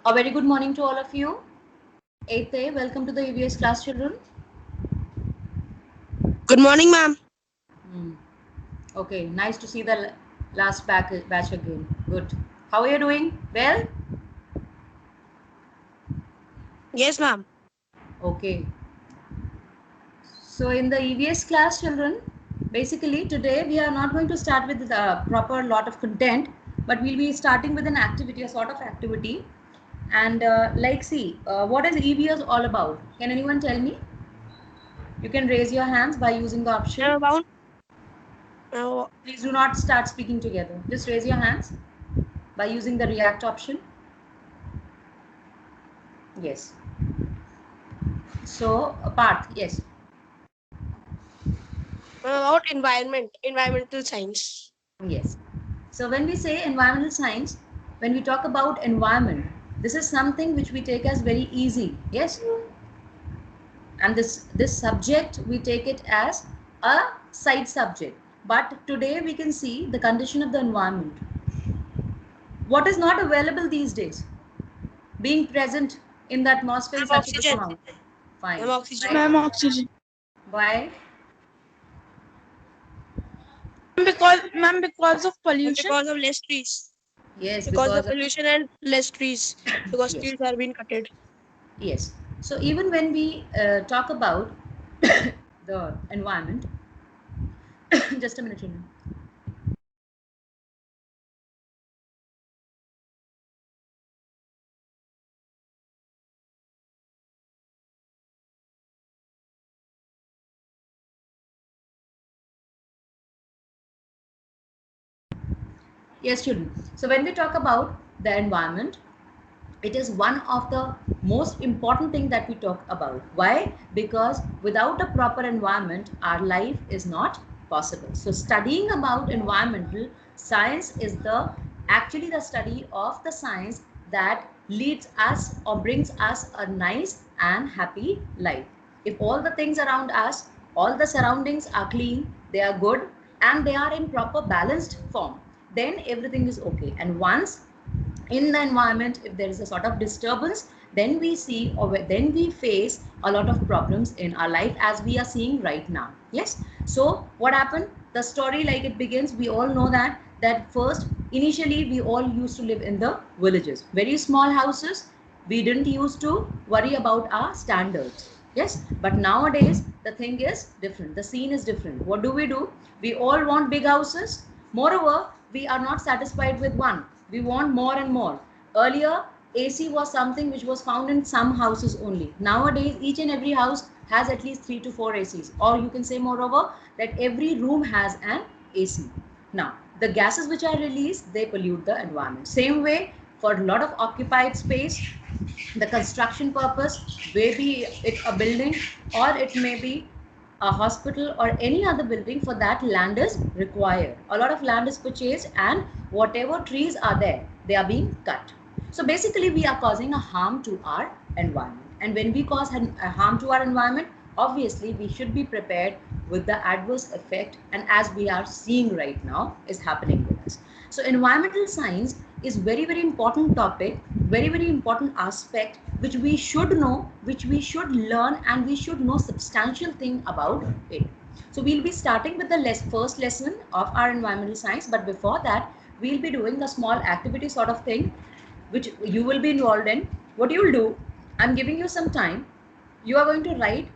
A very good morning to all of you. 8th A, welcome to the EVS class, children. Good morning, ma'am. Okay, nice to see the last batch again. Good. How are you doing? Well? Yes, ma'am. Okay. So in the EVS class, children, basically today we are not going to start with the proper lot of content, but we'll be starting with an activity, a sort of activity. And what is EVS all about? Can anyone tell me? You can raise your hands by using the option. About uh, Please do not start speaking together. Just raise your hands by using the react option. Yes. So, Parth, yes. about environmental science. Yes. So, when we say environmental science, when we talk about environment, this is something which we take as very easy. Yes. And this subject, we take it as a side subject. But today we can see the condition of the environment. What is not available these days? Being present in the atmosphere in Ma'am, such a big oxygen. amount. Fine. Ma'am, oxygen. Why? Ma'am, oxygen. Why? Because of And pollution. because of less trees. Yes, Because because of of pollution and less trees. Because yes, trees are being cutted. yes. So even when we talk about the environment, just a minute, children. Yes, children. So when we talk about the environment, it is one of the most important thing that we talk about. Why? Because without a proper environment, our life is not possible. So studying about environmental science is the actually the study of the science that leads us or brings us a nice and happy life. If all the things around us, all the surroundings are clean, they are good, and they are in proper balanced form, then everything is okay. And once in the environment, if there is a sort of disturbance, then we see or then we face a lot of problems in our life, as we are seeing right now. Yes. So what happened? The story, like it begins, we all know that first initially we all used to live in the villages, very small houses. We didn't used to worry about our standards. Yes, but nowadays the thing is different, the scene is different. What do? We all want big houses. Moreover, we are not satisfied with one, we want more and more. Earlier, AC was something which was found in some houses only. Nowadays, each and every house has at least 3 to 4 ACs, or you can say moreover that every room has an AC. Now, the gases which are released, they pollute the environment. Same way, for a lot of occupied space, the construction purpose, maybe it a building or it may be a hospital or any other building, for that land is required. A lot of land is purchased, and whatever trees are there, they are being cut. So basically we are causing a harm to our environment. And when we cause a harm to our environment, obviously we should be prepared with the adverse effect, and as we are seeing right now is happening with us. So environmental science is very important topic, very important aspect which we should know, which we should learn, and we should know substantial thing about it. So we'll be starting with the first lesson of our environmental science, but before that we'll be doing a small activity sort of thing which you will be involved in. What you will do, I'm giving you some time. You are going to write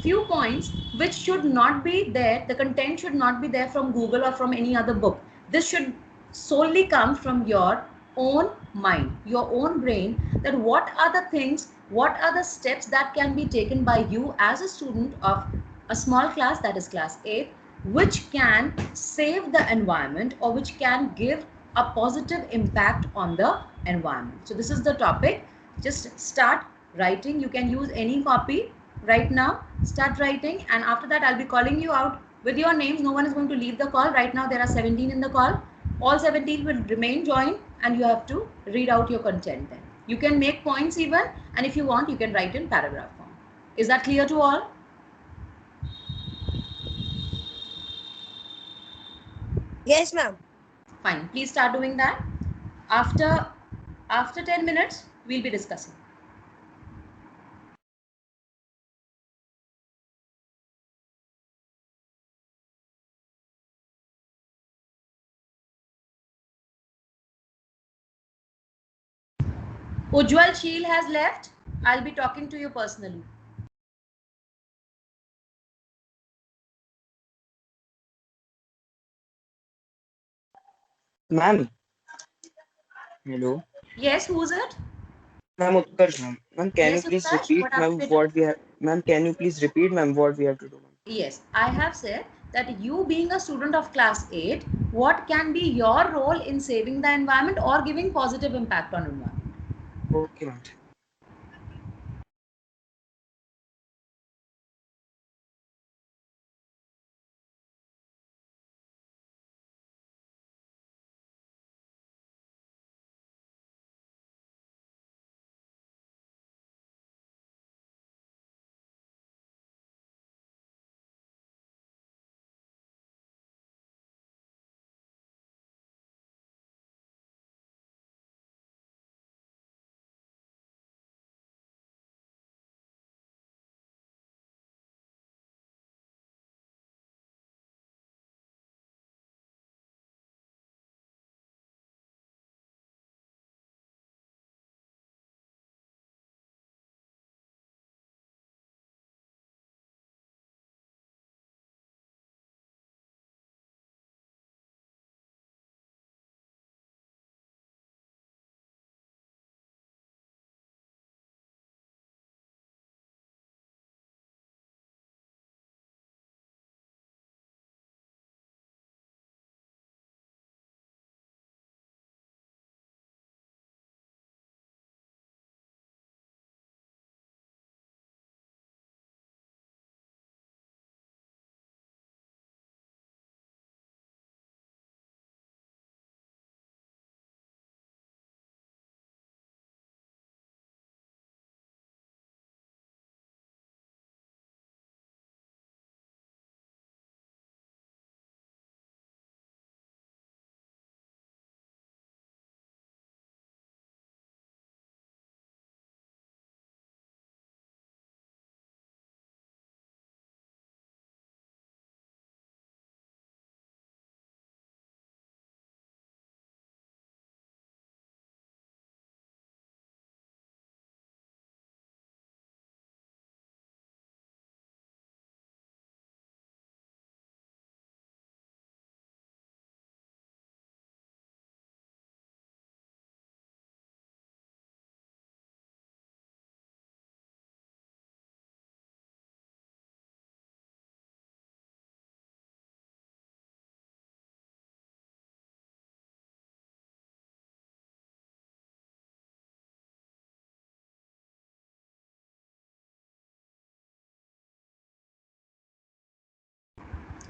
few points which should not be there, the content should not be there from Google or from any other book. This should solely come from your own mind, your own brain, that what are the things, what are the steps that can be taken by you as a student of a small class, that is class 8, which can save the environment or which can give a positive impact on the environment. So this is the topic. Just start writing. You can use any copy right now. Start writing, and after that I'll be calling you out with your names. No one is going to leave the call. Right now there are 17 in the call. All 17 will remain joined, and you have to read out your content then. You can make points even, and if you want you can write in paragraph form. Is that clear to all? Yes, ma'am. Fine. Please start doing that. After 10 minutes we'll be discussing. Ujjwal Sheel has left. I'll be talking to you personally. Ma'am, hello. Yes, who's it? Ma'am, Utkarsh, ma'am. Ma'am, can you Yes, please Utkarsh, repeat, what asked ma'am, me to? what we have? Ma'am, can you please repeat, ma'am, what we have to do, ma'am? Yes, I have said that you being a student of class 8, what can be your role in saving the environment or giving positive impact on environment? Okay, ma'am.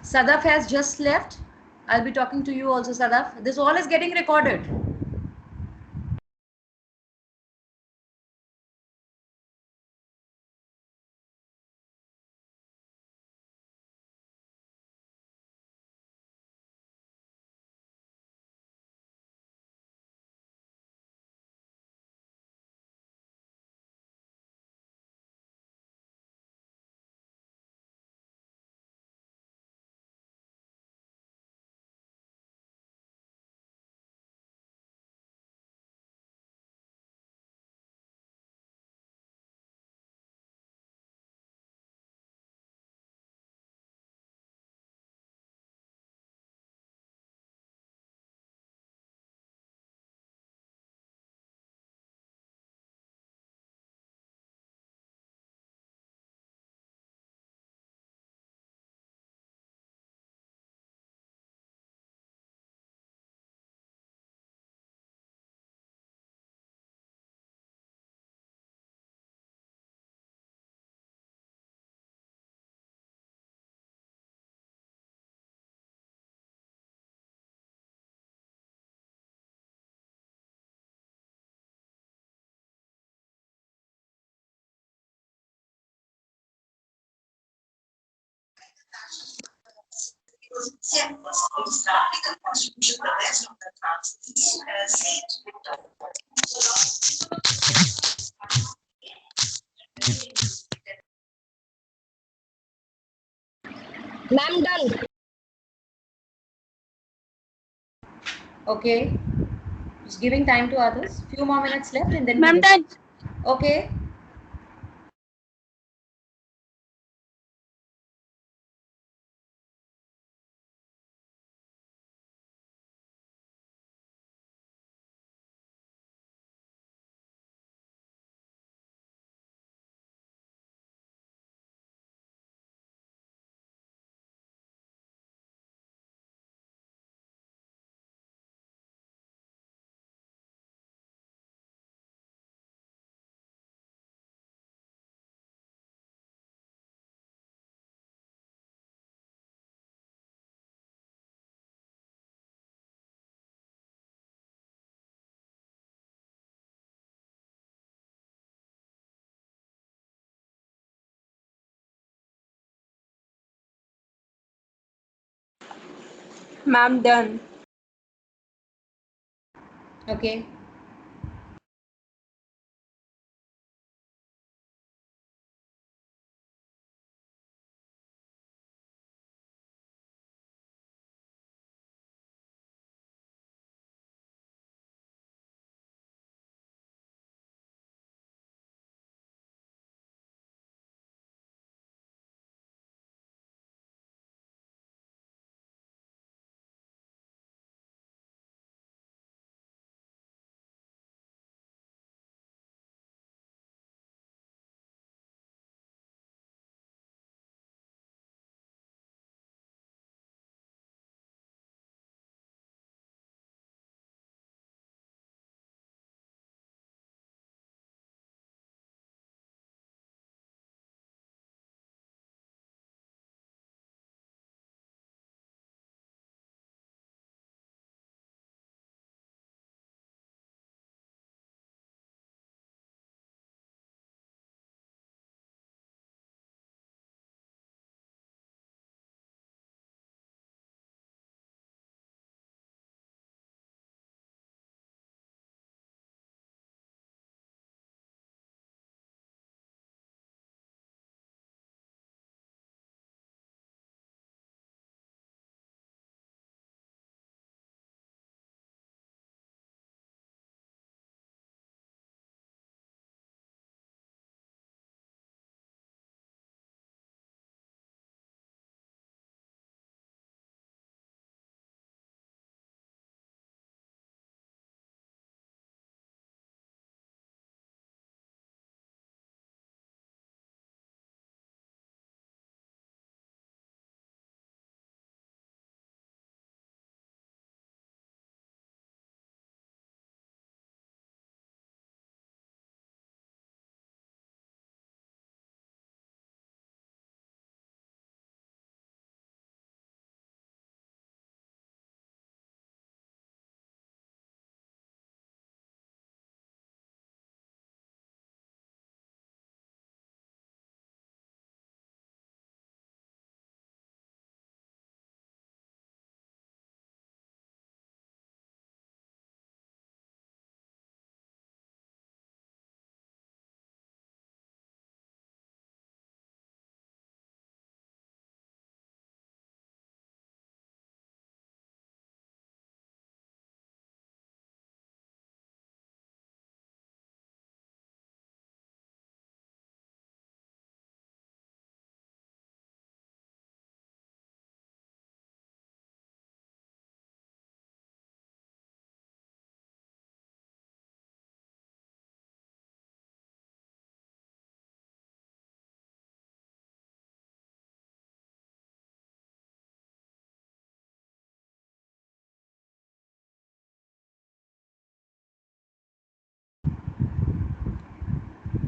Sadaf has just left. I'll be talking to you also, Sadaf. This all is getting recorded. Ma'am, done. Okay. Just giving time to others. Few more minutes left and then we Ma'am, get. done. Okay. Ma'am, done. Okay.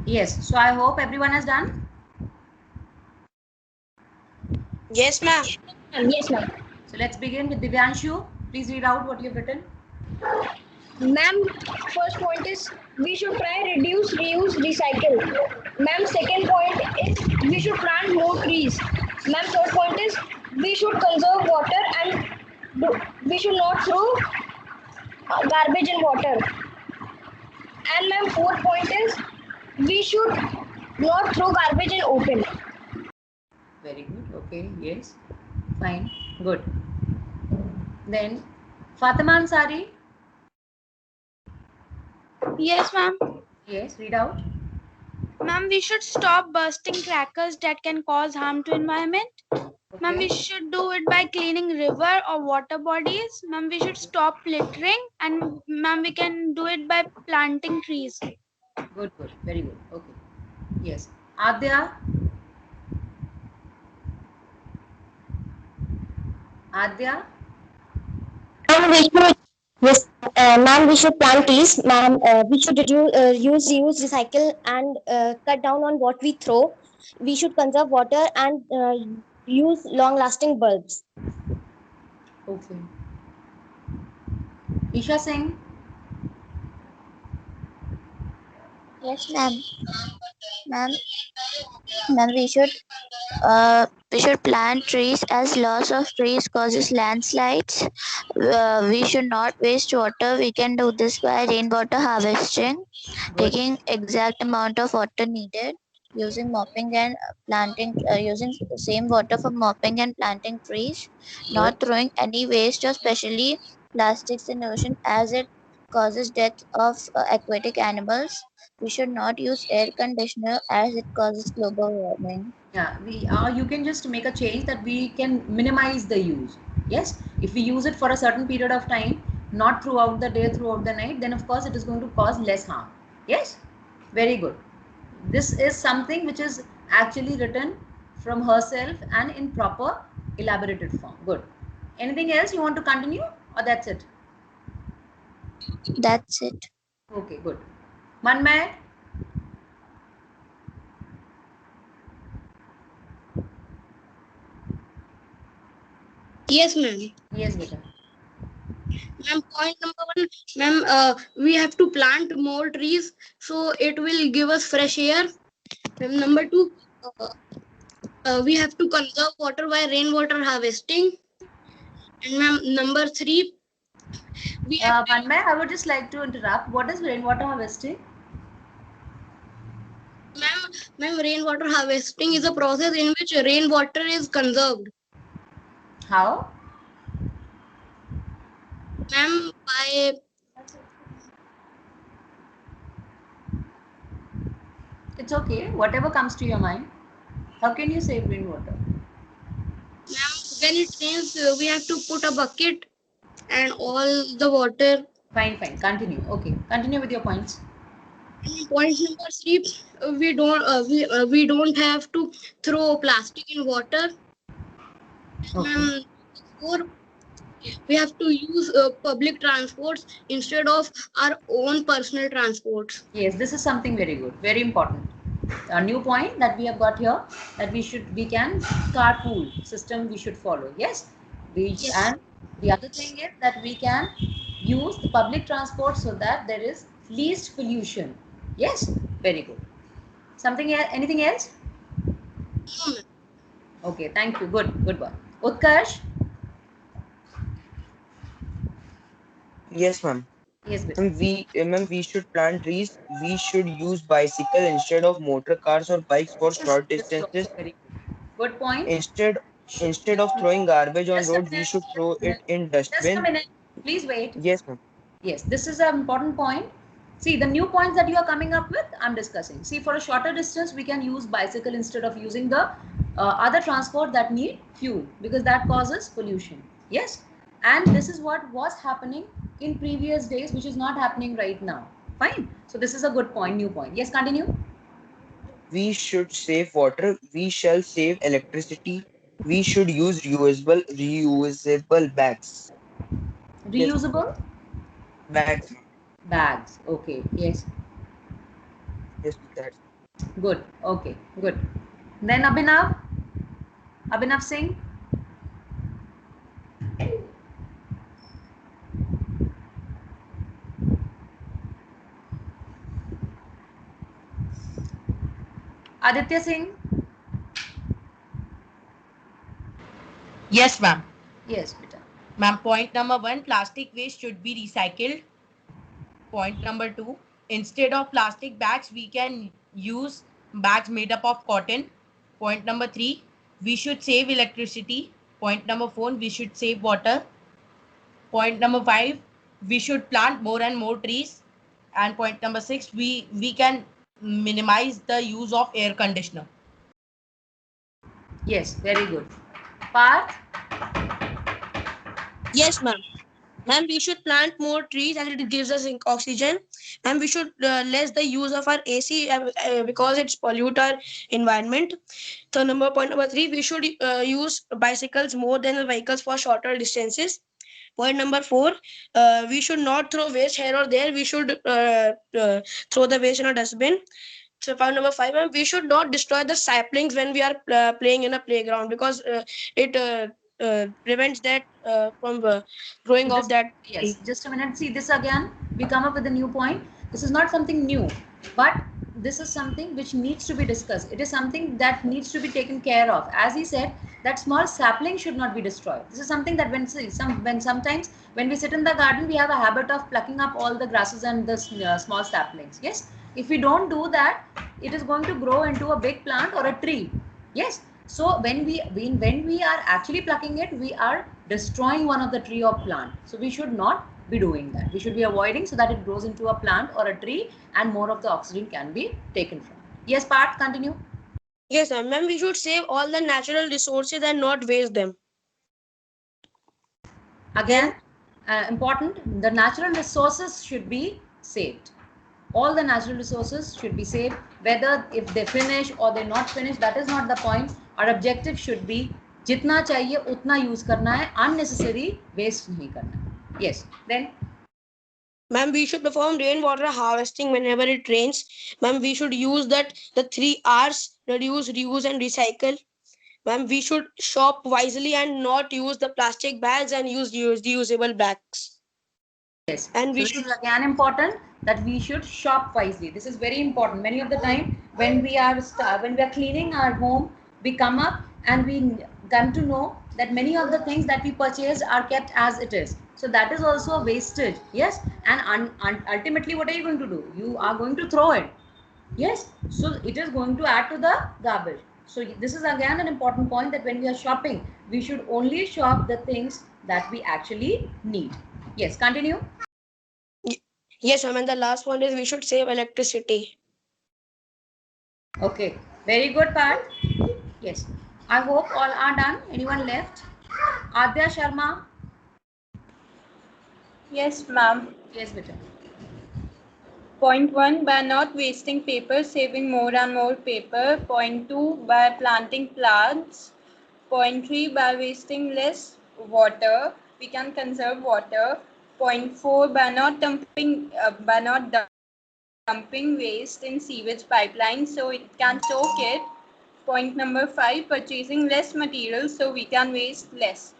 Yes. So I hope everyone has done. Yes, ma'am. Yes, ma'am. So let's begin with Divyanshu. Please read out what you've written. Ma'am, first point is we should try reduce, reuse, recycle. Ma'am, second point is we should plant more trees. Ma'am, third point is we should conserve water and we should not throw garbage in water. And ma'am, fourth point is we should not throw garbage in open. Very good. Okay. Yes. Fine. Good. Then Fatima Ansari. Yes, ma'am. Yes, read out. Ma'am, we should stop bursting crackers that can cause harm to environment. Ma'am, we Okay. should do it by cleaning river or water bodies. Ma'am, we should stop littering, and ma'am, we can do it by planting trees. Good, good. Very good. Okay. Yes. Adya. Adya. Ma'am, we should yes, ma'am, we should plant trees. Ma'am, we should reuse, recycle, and cut down on what we throw. We should conserve water and use long-lasting bulbs. Okay. Isha Singh. Yes, ma'am. Ma'am, we should plant trees as loss of trees causes landslides. We should not waste water. We can do this by rainwater harvesting, Good. taking exact amount of water needed, using mopping and planting, using the same water for mopping and planting trees, Good. not throwing any waste, especially plastics in ocean as it causes death of aquatic animals. We should not use air conditioner as it causes global warming. Yeah, we you can just make a change that we can minimize the use. Yes, if we use it for a certain period of time, not throughout the day, throughout the night, then of course it is going to cause less harm. Yes, very good. This is something which is actually written from herself and in proper elaborated form. Good. Anything else you want to continue, or that's it? That's it. Okay, good. Manmay. Yes, ma'am. Yes, beta. Ma'am, point number one, ma'am, we have to plant more trees so it will give us fresh air. Ma'am, number two, we have to conserve water by rainwater harvesting. And ma'am, number three, we have Manmay, I would just like to interrupt. What is rainwater harvesting? ma'am, rainwater harvesting is a process in which rainwater is conserved. How? Ma'am, by It's okay. Whatever comes to your mind. How can you save rainwater? ma'am, when it rains, we have to put a bucket and all the water. Fine, fine. Continue. Okay. Continue with your points. Point number three, we don't have to throw plastic in water. Okay. Ma'am, four, we have to use public transports instead of our own personal transports. Yes, this is something very good. Very important. A new point that we have got here, that we can carpool system we should follow. Yes. Yes. And the other thing is that we can use the public transport so that there is least pollution. Yes. Very good. Anything else? No, ma'am. Okay. Thank you. Good. Good one. Utkarsh. Yes, ma'am. Yes, beta. Ma'am, we should plant trees. We should use bicycle instead of motor cars or bikes for short This is also distances. very good. Good point. Instead of throwing garbage on Just a road, we minute. should Just throw a minute. it in Just a dustbin. minute. Please wait. Yes, ma'am. Yes, this is an important point. See, the new points that you are coming up with, I'm discussing. See, for a shorter distance, we can use bicycle instead of using the other transport that need fuel, because that causes pollution. Yes, and this is what was happening in previous days, which is not happening right now. Fine. So this is a good point, new point. Yes, continue. We should save water. We shall save electricity. We should use reusable bags. Yes, Reusable bags, ma'am. bags. Okay. Yes. Yes, that's Good. Okay. Good. Then Abhinav Singh. Aditya Singh. Yes, ma'am. Yes, beta. Ma'am, point number one, plastic waste should be recycled. Point number two, instead of plastic bags, we can use bags made up of cotton. Point number three, we should save electricity. Point number 4, we should save water. Point number 5, we should plant more and more trees. And point number 6, we can minimize the use of air conditioner. Yes, very good. Parth? Yes, ma'am. Ma'am, we should plant more trees as it gives us oxygen. And we should less the use of our AC because it's pollute our environment. So point number 3, we should use bicycles more than vehicles for shorter distances. Point number 4, we should not throw waste here or there. We should throw the waste in a dustbin. So point number 5, we should not destroy the saplings when we are playing in a playground because it prevents that from growing off that Yes, tree. just a minute. See, this again, we come up with a new point. This is not something new, but this is something which needs to be discussed. It is something that needs to be taken care of. As he said, that small sapling should not be destroyed. This is something that when sometimes when we sit in the garden, we have a habit of plucking up all the grasses and the small saplings. Yes, if we don't do that, it is going to grow into a big plant or a tree. Yes. So when we are actually plucking it, we are destroying one of the tree or plant. So we should not be doing that. We should be avoiding so that it grows into a plant or a tree and more of the oxygen can be taken from it. Yes, Parth, continue. Yes, ma'am. We should save all the natural resources and not waste them. Again, important, the natural resources should be saved. All the natural resources should be saved. Whether if they finish or they not finish, that is not the point. Our objective should be जितना चाहिए उतना use करना है, unnecessary waste नहीं करना है. Yes, then Ma'am, we should perform rainwater harvesting whenever it rains. Ma'am, we should use the 3 R's: reduce, reuse, and recycle. Ma'am, we should shop wisely and not use the plastic bags and use reusable bags. yes, And we so this is again important that we should shop wisely. This is very important. Many of the time when we are cleaning our home, we come up and we come to know that many of the things that we purchased are kept as it is. So that is also a wastage. Yes, and ultimately what are you going to do? You are going to throw it. Yes, so it is going to add to the garbage. So this is again an important point that when we are shopping, we should only shop the things that we actually need. Yes, continue. yes, ma'am. And the last one is we should save electricity. Okay, very good part. Yes, I hope all are done. Anyone left? Adya Sharma. Yes, ma'am. Yes, beta. Point 1, by not wasting paper, saving more and more paper. Point 2, by planting plants. Point 3, by wasting less water, we can conserve water. Point 4, by not dumping waste in sewage pipeline so it can soak it. Point number 5, purchasing less material so we can waste less.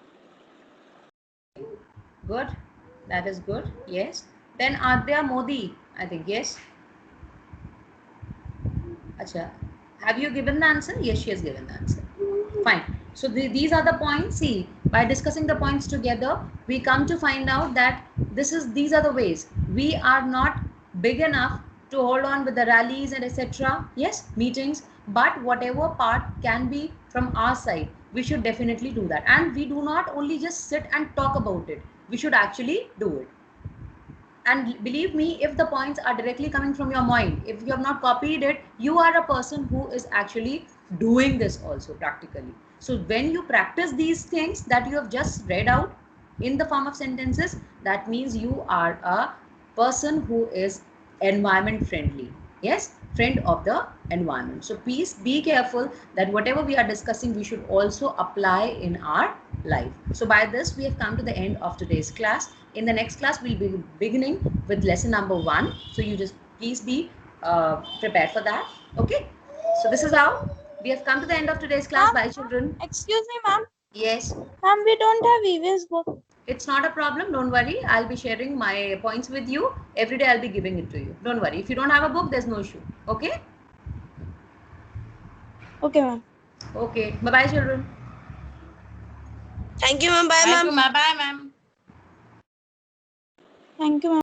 Good. That is good. Yes. Then Adya Modi, I think. Yes. Acha. Have you given the answer? Yes, she has given the answer. Fine. So these are the points. See, by discussing the points together, we come to find out that these are the ways. We are not big enough to hold on with the rallies and etc. Yes, meetings. But whatever part can be from our side, we should definitely do that. And we do not only just sit and talk about it. We should actually do it. And believe me, if the points are directly coming from your mind, if you have not copied it, you are a person who is actually doing this also practically. So when you practice these things that you have just read out in the form of sentences, that means you are a person who is environment friendly. Yes, friend of the environment. So please be careful that whatever we are discussing, we should also apply in our life. So by this, we have come to the end of today's class. In the next class, we'll be beginning with lesson number 1. So you just please be prepared for that. Okay. So this is how we have come to the end of today's class. Bye, children. Excuse me, ma'am. Yes. Ma'am, we don't have EVS book. It's not a problem. Don't worry. I'll be sharing my points with you. Every day I'll be giving it to you. Don't worry. If you don't have a book, there's no issue. Okay? Okay, ma'am. Okay. Bye-bye, children. Thank you, ma'am. Bye, ma'am. Bye, ma'am. Thank you, ma'am.